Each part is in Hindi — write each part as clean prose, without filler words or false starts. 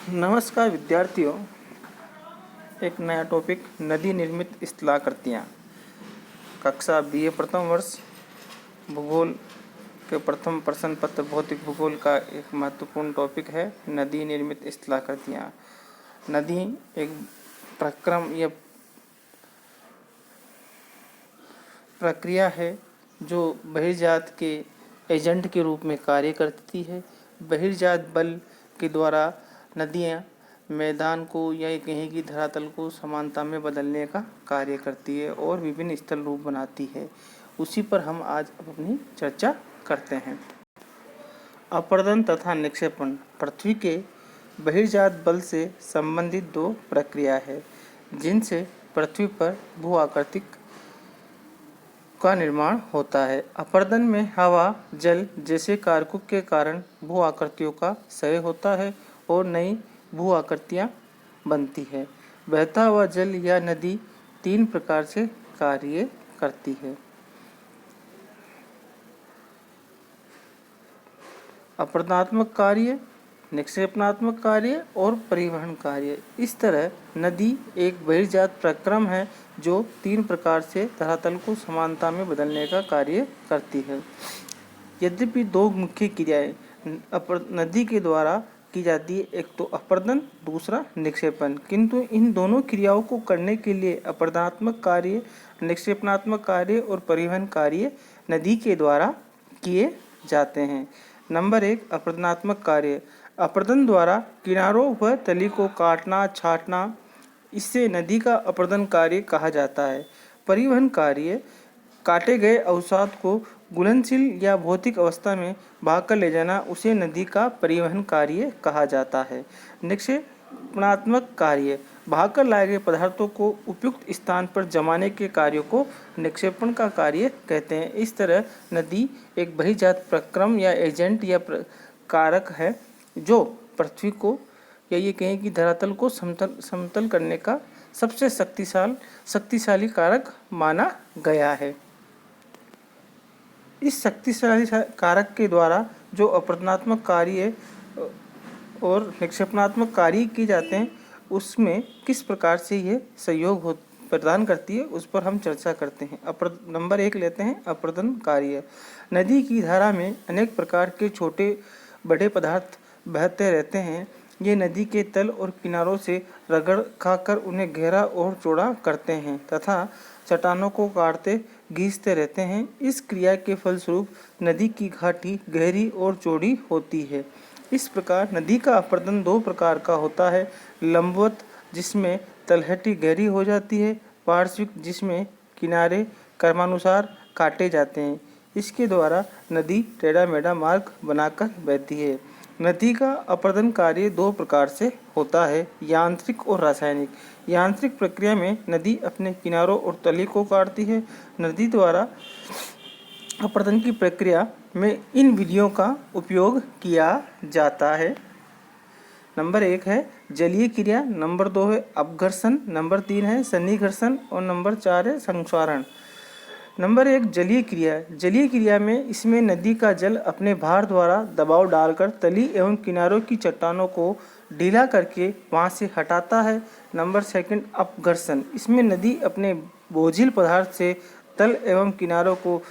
नमस्कार विद्यार्थियों, एक नया टॉपिक नदी निर्मित स्थलाकृतियाँ। कक्षा BA प्रथम वर्ष भूगोल के प्रथम प्रश्न पत्र भौतिक भूगोल का एक महत्वपूर्ण टॉपिक है नदी निर्मित स्थलाकृतियाँ। नदी एक प्रक्रम या प्रक्रिया है जो बहिर्जात के एजेंट के रूप में कार्य करती है। बहिर्जात बल के द्वारा नदियाँ मैदान को या कहीं की धरातल को समानता में बदलने का कार्य करती है और विभिन्न स्थल रूप बनाती है। उसी पर हम आज अपनी चर्चा करते हैं। अपरदन तथा निक्षेपण पृथ्वी के बहिर्जात बल से संबंधित दो प्रक्रिया है जिनसे पृथ्वी पर भू आकृतिक का निर्माण होता है। अपरदन में हवा, जल जैसे कारकों के कारण भू आकृतियों का क्षय होता है और नई भू आकृतियाँ बनती है। बहता हुआ जल या नदी तीन प्रकार से कार्य करती है: अपरदनात्मक कार्य, निक्षेपणात्मक कार्य और परिवहन कार्य। इस तरह नदी एक बहिर्जात प्रक्रम है जो तीन प्रकार से धरातल को समानता में बदलने का कार्य करती है। यद्यपि दो मुख्य क्रियाएं नदी के द्वारा की जाती है, एक तो अपरदन, दूसरा निक्षेपण, किंतु इन दोनों क्रियाओं को करने के लिए अपरदनात्मक कार्य, निक्षेपणात्मक कार्य और परिवहन कार्य नदी के द्वारा किए जाते हैं। नंबर 1, अपरदनात्मक कार्य। अपरदन द्वारा किनारों व तली को काटना, छाटना, इससे नदी का अपरदन कार्य कहा जाता है। परिवहन कार्य काटे गए अवसाद को घुलनशील या भौतिक अवस्था में भागकर ले जाना, उसे नदी का परिवहन कार्य कहा जाता है। निक्षेपणात्मक कार्य भागकर लाए गए पदार्थों को उपयुक्त स्थान पर जमाने के कार्य को निक्षेपण का कार्य कहते हैं। इस तरह नदी एक बहिर्जात प्रक्रम या एजेंट या कारक है जो पृथ्वी को या ये कहें कि धरातल को समतल करने का सबसे शक्तिशाली कारक माना गया है। इस शक्तिशाली कारक के द्वारा जो अपरदनात्मक कार्य और निक्षेपणात्मक कार्य किए जाते हैं उसमें किस प्रकार से ये सहयोग प्रदान करती है उस पर हम चर्चा करते हैं। नंबर 1 लेते हैं अपरदन कार्य। नदी की धारा में अनेक प्रकार के छोटे बड़े पदार्थ बहते रहते हैं। ये नदी के तल और किनारों से रगड़ खाकर उन्हें गहरा और चौड़ा करते हैं तथा चट्टानों को काटते घिसते रहते हैं। इस क्रिया के फलस्वरूप नदी की घाटी गहरी और चौड़ी होती है। इस प्रकार नदी का अपरदन दो प्रकार का होता है: लंबवत, जिसमें तलहटी गहरी हो जाती है; पार्श्विक, जिसमें किनारे क्रमानुसार काटे जाते हैं। इसके द्वारा नदी टेढ़ा मेढ़ा मार्ग बनाकर बहती है। नदी का अपरदन कार्य दो प्रकार से होता है: यांत्रिक और रासायनिक। यांत्रिक प्रक्रिया में नदी अपने किनारों और तली को काटती है। नदी द्वारा अपरदन की प्रक्रिया में इन विधियों का उपयोग किया जाता है। नंबर 1 है जलीय क्रिया, नंबर 2 है अपघर्षण, नंबर 3 है सन्निघर्षण और नंबर 4 है संक्षारण। नंबर 1 जलीय क्रिया। जलीय क्रिया में इसमें नदी का जल अपने भार द्वारा दबाव डालकर तली एवं किनारों की चट्टानों को ढीला करके वहां से हटाता है। नंबर 2 अपघर्षण। इसमें नदी अपने बोझिल पदार्थ से तल एवं किनारों को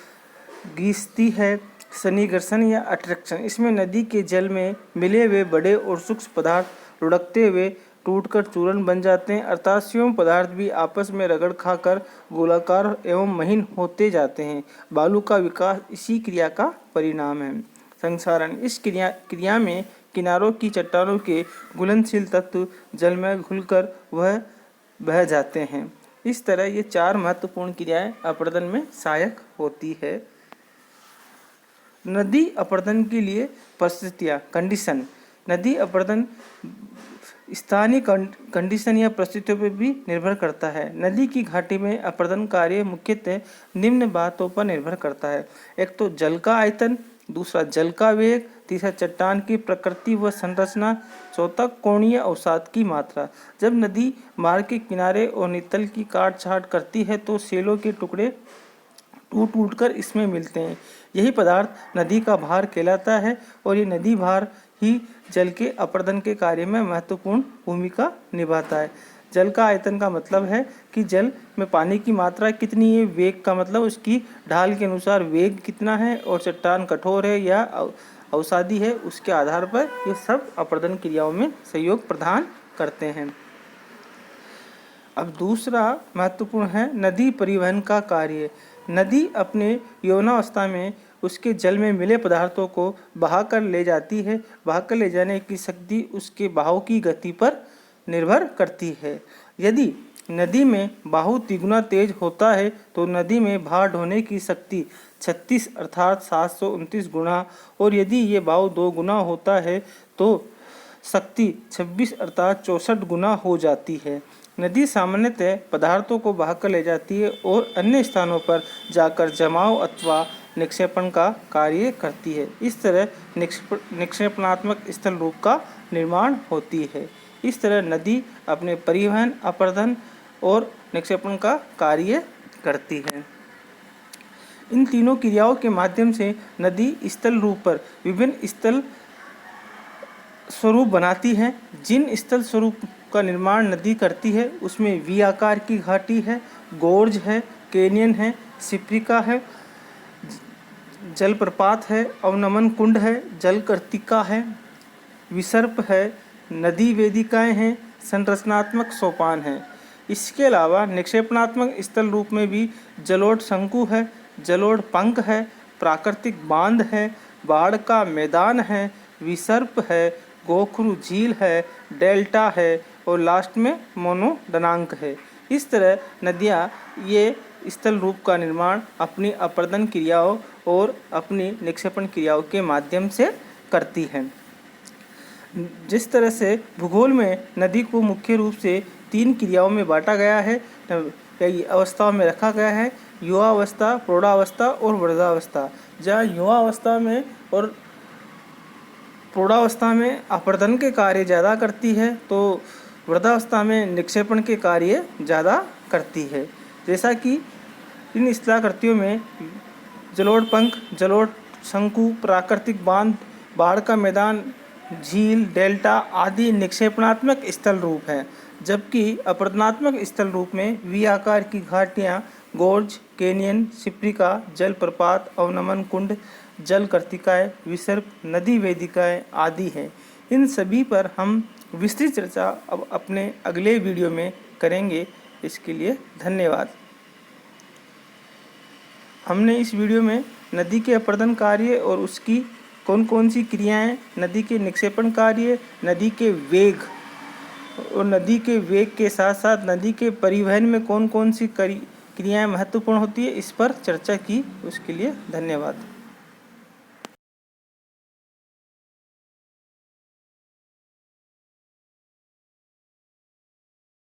घिसती है। सन्निघर्षण या अट्रैक्शन। इसमें नदी के जल में मिले हुए बड़े और सूक्ष्म पदार्थ लुढ़कते हुए टूटकर चूर्ण बन जाते हैं, अर्थात स्वयं पदार्थ भी आपस में रगड़ खाकर गोलाकार एवं महीन होते जाते हैं। बालू का विकास इसी क्रिया का परिणाम है। संक्षारण। इस क्रिया में किनारों की चट्टानों के घुलनशील तत्व जल में घुलकर वह बह जाते हैं। इस तरह ये चार महत्वपूर्ण क्रियाएं अपरदन में सहायक होती है। नदी अपरदन के लिए परिस्थितियाँ, कंडीशन। नदी अपरदन स्थानीय कंडीशन या परिस्थितियों पर भी निर्भर करता है। नदी की घाटी में अपरदन कार्य मुख्यतः निम्न बातों पर निर्भर करता है: एक तो जल का आयतन, दूसरा जल का वेग, तीसरा चट्टान की प्रकृति व संरचना, चौथा कोणीय अवसाद की मात्रा। जब नदी मार्ग के किनारे और नितल की काट छाट करती है तो सेलों के टुकड़े टूट कर इसमें मिलते हैं। यही पदार्थ नदी का भार कहलाता है और ये नदी भार ही जल के अपर्दन के कार्य में महत्वपूर्ण भूमिका निभाता है। जल का आयतन का मतलब है कि जल में पानी की मात्रा कितनी है, वेग का मतलब उसकी ढाल के अनुसार वेग कितना है, और चट्टान कठोर है या अवसादी है, उसके आधार पर ये सब अपर्दन क्रियाओं में सहयोग प्रदान करते हैं। अब दूसरा महत्वपूर्ण है नदी परिवहन का कार्य। नदी अपने यौवनावस्था में उसके जल में मिले पदार्थों को बहाकर ले जाती है। बहाकर ले जाने की शक्ति उसके बहाव की गति पर निर्भर करती है। यदि नदी में बहाव तिगुना तेज होता है तो नदी में भार ढोने की शक्ति 36 अर्थात 729 गुना, और यदि ये बहाव 2 गुना होता है तो शक्ति 26 अर्थात 64 गुना हो जाती है। नदी सामान्यतः पदार्थों को बहाकर ले जाती है और अन्य स्थानों पर जाकर जमाव अथवा निक्षेपण का कार्य करती है। इस तरह निक्षेपणात्मक स्थल रूप का निर्माण होती है। इस तरह नदी अपने परिवहन, अपर्दन और निक्षेपण का कार्य करती है। इन तीनों क्रियाओं के माध्यम से नदी स्थल रूप पर विभिन्न स्थल स्वरूप बनाती है। जिन स्थल स्वरूप का निर्माण नदी करती है उसमें वी आकार की घाटी है, गोर्ज है, कैनियन है, सिप्रिका है, जलप्रपात है, अवनमन कुंड है, जलकर्तिका है, विसर्प है, नदी वेदिकाएं हैं, संरचनात्मक सोपान है। इसके अलावा निक्षेपणात्मक स्थल रूप में भी जलोढ़ शंकु है, जलोढ़ पंख है, प्राकृतिक बांध है, बाढ़ का मैदान है, विसर्प है, गोखरू झील है, डेल्टा है और लास्ट में मोनोडनांक है। इस तरह नदियाँ ये स्थल रूप का निर्माण अपनी अपर्दन क्रियाओं और अपनी निक्षेपण क्रियाओं के माध्यम से करती हैं। जिस तरह से भूगोल में नदी को मुख्य रूप से 3 क्रियाओं में बांटा गया है, कई अवस्थाओं में रखा गया है, युवावस्था, प्रौढ़ावस्था और वृद्धावस्था। जहाँ युवावस्था में और प्रौढ़ावस्था में अपर्दन के कार्य ज़्यादा करती है तो वृद्धावस्था में निक्षेपण के कार्य ज़्यादा करती है। जैसा कि इन स्थलाकृतियों में जलोढ़ पंख, जलोढ़ शंकु, प्राकृतिक बांध, बाढ़ का मैदान, झील, डेल्टा आदि निक्षेपणात्मक स्थल रूप हैं, जबकि अपर्दनात्मक स्थल रूप में वी आकार की घाटियाँ, गोर्ज, कैनियन, सिप्रिका, जलप्रपात, अवनमन कुंड, जलकर्तिकाएँ, विसर्प, नदी वेदिकाएँ आदि हैं। इन सभी पर हम विस्तृत चर्चा अब अपने अगले वीडियो में करेंगे। इसके लिए धन्यवाद। हमने इस वीडियो में नदी के अपर्दन कार्य और उसकी कौन कौन सी क्रियाएं, नदी के निक्षेपण कार्य, नदी के वेग और नदी के वेग के साथ साथ नदी के परिवहन में कौन कौन सी क्रियाएं महत्वपूर्ण होती है, इस पर चर्चा की। उसके लिए धन्यवाद।